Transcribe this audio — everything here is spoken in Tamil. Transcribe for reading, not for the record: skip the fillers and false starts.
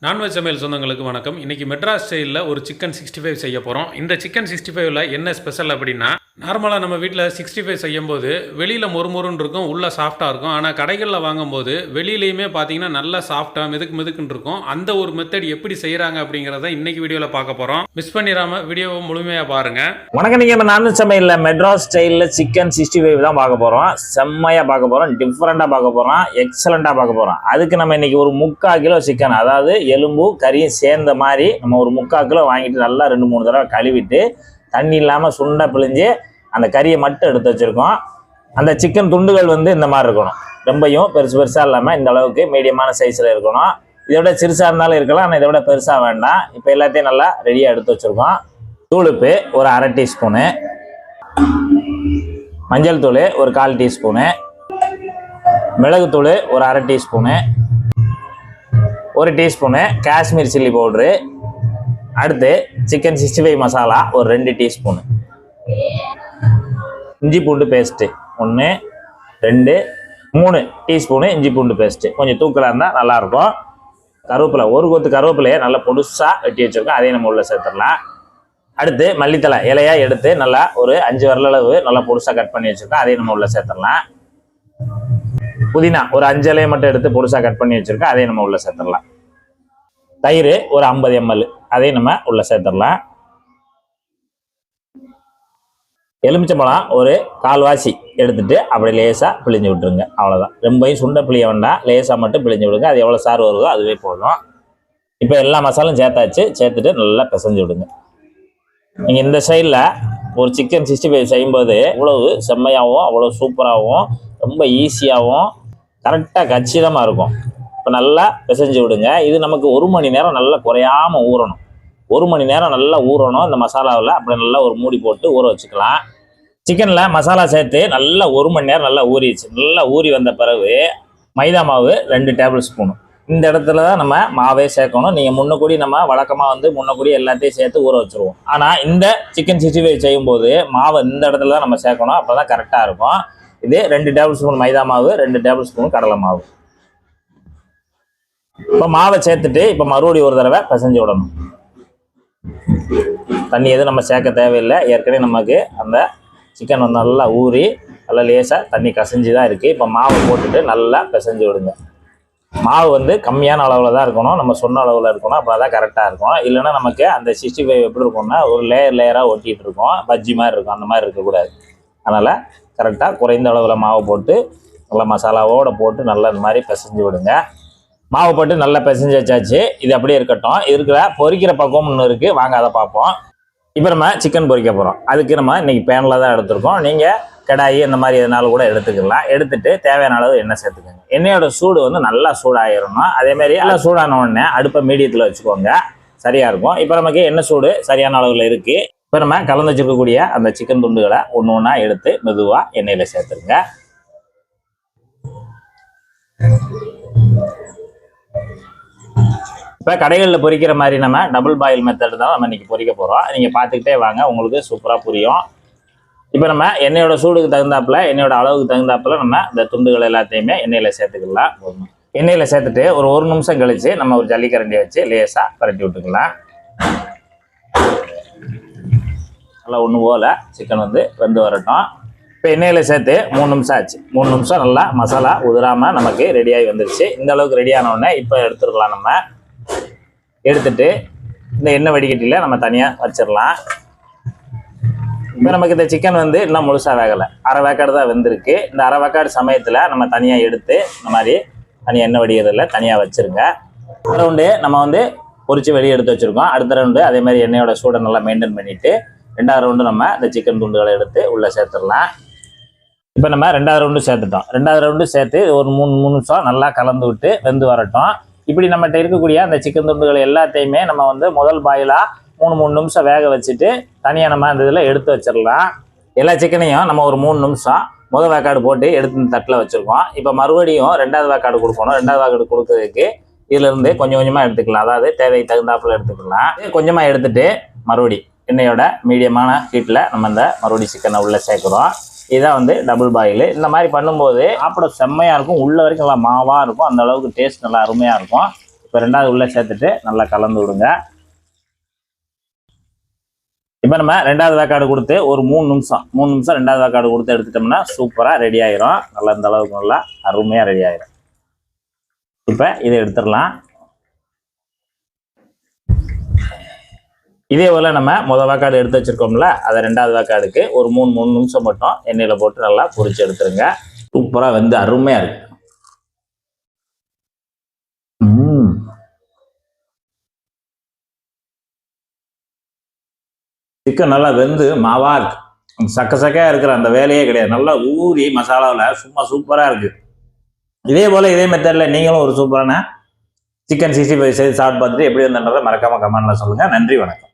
நான்வெஜ் சமையல் சொந்தங்களுக்கு வணக்கம். இன்றைக்கி மெட்ராஸ் ஸ்டைலில் ஒரு சிக்கன் 65 செய்ய போகிறோம். இந்த சிக்கன் 65ல் என்ன ஸ்பெஷல் அப்படின்னா, நார்மலாக நம்ம வீட்டில் 65 செய்யும்போது வெளியில் மொறுமொறுன்னு இருக்கும், உள்ளே சாஃப்டாக இருக்கும். ஆனால் கடைகளில் வாங்கும்போது வெளியிலையுமே பார்த்தீங்கன்னா நல்லா சாஃப்டாக மிதுக்குன்னு இருக்கும். அந்த ஒரு மெத்தட் எப்படி செய்கிறாங்க அப்படிங்கிறத இன்றைக்கி வீடியோவில் பார்க்க போகிறோம். மிஸ் பண்ணிடாமல் வீடியோவை முழுமையாக பாருங்கள். வணக்கம். நீங்கள் நான்வெஜ் சமையலில் மெட்ராஸ் ஸ்டைலில் சிக்கன் 65 தான் பார்க்க போகிறோம். செம்மையாக பார்க்க போகிறோம், டிஃப்ரெண்ட்டாக பார்க்க போகிறோம், எக்ஸலண்ட்டாக பார்க்க போகிறோம். அதுக்கு நம்ம இன்றைக்கி ஒரு 3/4 கிலோ சிக்கன், அதாவது எலும்பு கறியும் சேர்ந்த மாதிரி நம்ம ஒரு 3/4 கிலோ வாங்கிட்டு நல்லா 2-3 தடவை கழுவிட்டு தண்ணி இல்லாமல் சுண்டை பிழிஞ்சு அந்த கறியை மட்டும் எடுத்து வச்சுருக்கோம். அந்த சிக்கன் துண்டுகள் இந்த மாதிரி இருக்கணும், ரொம்பையும் பெருசாக இல்லாமல் இந்த அளவுக்கு மீடியமான சைஸில் இருக்கணும். இதை விட சிறுசாக இருந்தாலும் இருக்கலாம், ஆனால் இதை விட பெருசாக வேண்டாம். இப்போ எல்லாத்தையும் நல்லா ரெடியாக எடுத்து வச்சுருக்கோம். தூளுப்பு ஒரு 1/2 டீஸ்பூனு, மஞ்சள் தூள் ஒரு 1/4 டீஸ்பூனு, மிளகுத்தூள் ஒரு 1/2 teaspoon, 1 teaspoon Kashmir chilli powder, அடுத்து சிக்கன் 65 மசாலா ஒரு 2 டீஸ்பூனு, இஞ்சி பூண்டு பேஸ்ட்டு 1 2 3 டீஸ்பூனு இஞ்சி பூண்டு பேஸ்ட்டு. கொஞ்சம் தூக்கலாக இருந்தால் நல்லாயிருக்கும். கருவேப்பிலை ஒரு கொத்து கருவேப்பிலையை நல்லா பொடுசாக வெட்டி வச்சுருக்கோம், அதையும் நம்ம உள்ளே சேர்த்துடலாம். அடுத்து மல்லித்தலை இலையாக எடுத்து நல்லா ஒரு 5 விரலளவு நல்லா பொடுசாக கட் பண்ணி வச்சுருக்கோம், அதையும் நம்ம உள்ளே சேர்த்துடலாம். புதினா ஒரு 5 இலையை மட்டும் எடுத்து பொடுசாக கட் பண்ணி வச்சுருக்கோம், அதையும் நம்ம உள்ளே சேர்த்துடலாம். தயிர் ஒரு 50 ml, அதையும் நம்ம உள்ளே சேர்த்துடலாம். எலுமிச்சம்பழம் ஒரு 1/4 வாசி எடுத்துட்டு அப்படி லேசாக பிழிஞ்சு விட்டுருங்க, அவ்வளோதான். ரொம்பையும் சுண்டை பிழிய வேண்டாம், லேசாக மட்டும் பிழிஞ்சு விடுங்க. அது எவ்வளோ சாறு வருதோ அதுவே போதும். இப்போ எல்லா மசாலும் சேர்த்தாச்சு, சேர்த்துட்டு நல்லா பிசைஞ்சு விடுங்க. நீங்கள் இந்த சைடில் ஒரு சிக்கன் 65 செய்யும்போது அவ்வளவு செம்மையாகவும் அவ்வளோ சூப்பராகவும் ரொம்ப ஈஸியாகவும் கரெக்டாக கச்சிதமாக இருக்கும். இப்போ நல்லா பிசைஞ்சு விடுங்க. இது நமக்கு 1 மணி நேரம் நல்லா குறையாமல் ஊறணும். 1 மணி நேரம் நல்லா ஊறணும் இந்த மசாலாவில். அப்படி நல்லா ஒரு மூடி போட்டு ஊற வச்சுக்கலாம். சிக்கனில் மசாலா சேர்த்து நல்லா 1 மணி நேரம் நல்லா ஊறிடுச்சு. நல்லா ஊறி வந்த பிறகு மைதா மாவு 2 டேபிள் ஸ்பூனு. இந்த இடத்துல தான் நம்ம மாவே சேர்க்கணும். நீங்கள் முன்னக்கூடி நம்ம வழக்கமாக முன்னக்கூடி எல்லாத்தையும் சேர்த்து ஊற வச்சுருவோம். ஆனால் இந்த சிக்கன் 65 செய்யும்போது மாவை இந்த இடத்துல தான் நம்ம சேர்க்கணும், அப்போ தான் கரெக்டாக இருக்கும். இது 2 டேபிள் ஸ்பூன் மைதா மாவு, 2 டேபிள் ஸ்பூன் கடலை மாவு. இப்போ மாவை சேர்த்துட்டு இப்போ மறுபடியும் ஒரு தடவை பிசைஞ்சு விடணும். தண்ணி எதுவும் நம்ம சேர்க்க தேவையில்லை, ஏற்கனவே நமக்கு அந்த சிக்கன் நல்லா ஊறி நல்லா லேசாக தண்ணி கசைஞ்சு தான் இருக்குது. இப்போ மாவை போட்டுட்டு நல்லா பிசைஞ்சு விடுங்க. மாவு கம்மியான அளவில் தான் இருக்கணும், நம்ம சொன்ன அளவில் இருக்கணும், அப்போ தான் கரெக்டாக இருக்கும். இல்லைன்னா நமக்கு அந்த 65 எப்படி இருக்கும்னா ஒரு லேயராக ஒட்டிகிட்டு இருக்கும், பஜ்ஜி மாதிரி இருக்கும். அந்த மாதிரி இருக்கக்கூடாது. அதனால் கரெக்டாக குறைந்த அளவில் மாவு போட்டு நல்லா மசாலாவோடு போட்டு நல்லா இந்த மாதிரி பிசைஞ்சு விடுங்க. மாவு போட்டு நல்லா பிசைஞ்சு வச்சாச்சு. இது அப்படியே இருக்கட்டும். இருக்கிற பொரிக்கிற பக்குவம் ஒன்று இருக்குது, வாங்க அதை பார்ப்போம். இப்போ நம்ம சிக்கன் பொரிக்க போகிறோம். அதுக்கு நம்ம இன்றைக்கி பேனில் தான் எடுத்துருக்கோம். நீங்கள் கடாயி இந்த மாதிரி எதனாலும் கூட எடுத்துக்கலாம். எடுத்துகிட்டு தேவையான அளவு எண்ணெய் சேர்த்துக்கோங்க. எண்ணெயோட சூடு நல்லா சூடாகிடணும். அதேமாதிரி நல்லா சூடான உடனே அடுப்பை மீடியத்தில் வச்சுக்கோங்க, சரியாக இருக்கும். இப்போ நமக்கு எண்ணெய் சூடு சரியான அளவில் இருக்குது. இப்போ நம்ம கலந்து வச்சுருக்கக்கூடிய அந்த சிக்கன் துண்டுகளை ஒன்று ஒன்றா எடுத்து மெதுவாக எண்ணெயில் சேர்த்துருங்க. இப்போ கடைகளில் பொரிக்கிற மாதிரி நம்ம டபுள் பாயில் மெத்தட் தான் நம்ம இன்றைக்கி பொரிக்க போகிறோம். நீங்கள் பார்த்துக்கிட்டே வாங்க, உங்களுக்கு சூப்பராக புரியும். இப்போ நம்ம எண்ணெயோட சூடுக்கு தகுந்தாப்பில், எண்ணெயோட அளவுக்கு தகுந்தாப்பில் நம்ம இந்த துண்டுகள் எல்லாத்தையுமே எண்ணெயில் சேர்த்துக்கலாம். எண்ணெயில் சேர்த்துட்டு ஒரு 1 நிமிஷம் கழித்து நம்ம ஒரு ஜல்லிக்கரண்டியை வச்சு லேசாக பரட்டி விட்டுக்கலாம். நல்லா ஒன்று போல் சிக்கன் வெந்து வரட்டும். இப்போ எண்ணெயில் சேர்த்து 3 நிமிஷம் ஆச்சு. 3 நிமிஷம் நல்லா மசாலா உதிராமல் நமக்கு ரெடியாகி வந்துருச்சு. இந்த அளவுக்கு ரெடியான உடனே இப்போ எடுத்துக்கலாம். நம்ம எடுத்துட்டு இந்த எண்ணெய் வடிகட்டியில் நம்ம தனியாக வச்சிடலாம். இப்போ நமக்கு இந்த சிக்கன் இன்னும் முழுசாக வேகலை, அரை வேக்காடு தான் வெந்திருக்கு. இந்த அரை வேக்காடு சமயத்தில் நம்ம தனியாக எடுத்து இந்த மாதிரி தனியாக எண்ணெய் வடிகிறதில் தனியாக வச்சுருங்க. ரவுண்டு நம்ம பொரிச்சு வெளியே எடுத்து வச்சுருக்கோம். அடுத்த ரவுண்டு அதே மாதிரி எண்ணெயோட சூடை நல்லா மெயின்டைன் பண்ணிவிட்டு 2வது ரவுண்டு நம்ம இந்த சிக்கன் துண்டுகளை எடுத்து உள்ளே சேர்த்துடலாம். இப்போ நம்ம 2வது ரவுண்டு சேர்த்துட்டோம். 2வது ரவுண்டு சேர்த்து ஒரு 3 நிமிஷம் நல்லா கலந்து விட்டு வெந்து வரட்டும். இப்படி நம்மகிட்ட இருக்கக்கூடிய அந்த சிக்கன் துண்டுகள் எல்லாத்தையுமே நம்ம முதல் பாயிலாக 3 நிமிஷம் வேக வச்சுட்டு தனியாக நம்ம அந்த இதில் எடுத்து வச்சிடலாம். எல்லா சிக்கனையும் நம்ம ஒரு 3 நிமிஷம் முதல் வேக்காடு போட்டு எடுத்து தட்டில் வச்சுருக்கோம். இப்போ மறுபடியும் 2வது வேக்காடு கொடுக்கணும். 2வது வேக்காடு கொடுக்கறதுக்கு இதிலிருந்து கொஞ்சம் கொஞ்சமாக எடுத்துக்கலாம், அதாவது தேவை தகுந்தாப்பில் எடுத்துக்கலாம். கொஞ்சமாக எடுத்துகிட்டு மறுபடி எண்ணெயோட மீடியமான ஹீட்டில் நம்ம இந்த மறுபடி சிக்கனை உள்ளே சேர்க்குறோம். இதான் டபுள் பாயில். இந்த மாதிரி பண்ணும்போது சாப்பிட செம்மையாக இருக்கும், உள்ள வரைக்கும் நல்லா மாவாக இருக்கும். அந்த அளவுக்கு டேஸ்ட் நல்லா அருமையாக இருக்கும். இப்போ ரெண்டாவது உள்ளே சேர்த்துட்டு நல்லா கலந்து விடுங்க. இப்போ நம்ம ரெண்டாவது வேக்காடு கொடுத்து ஒரு 3 நிமிஷம் ரெண்டாவது வேக்காடு கொடுத்து எடுத்துட்டோம்னா சூப்பராக ரெடி ஆயிரும். நல்லா இந்த அளவுக்கு நல்லா அருமையாக ரெடி ஆயிரும். இப்போ இதை எடுத்துடலாம். இதே போல் நம்ம முதல் வேக்காடு எடுத்து வச்சிருக்கோம்ல, அதை ரெண்டாவது வேக்காடுக்கு ஒரு 3 நிமிஷம் மட்டும் எண்ணெயில் போட்டு நல்லா பொரிச்சு எடுத்துருங்க. சூப்பராக வந்து அருமையாக இருக்கு. சிக்கன் நல்லா வெந்து மாவா இருக்கு. சக்கையா இருக்கிற அந்த வேலையே கிடையாது. நல்லா ஊறி மசாலாவில் சும்மா சூப்பராக இருக்கு. இதே போல் இதே மெத்தடில் நீங்களும் ஒரு சூப்பரான சிக்கன் 65 செய்து சாப்பிட்டு பார்த்துட்டு எப்படி வந்தன்றதை மறக்காம கமெண்ட்ல சொல்லுங்க. நன்றி, வணக்கம்.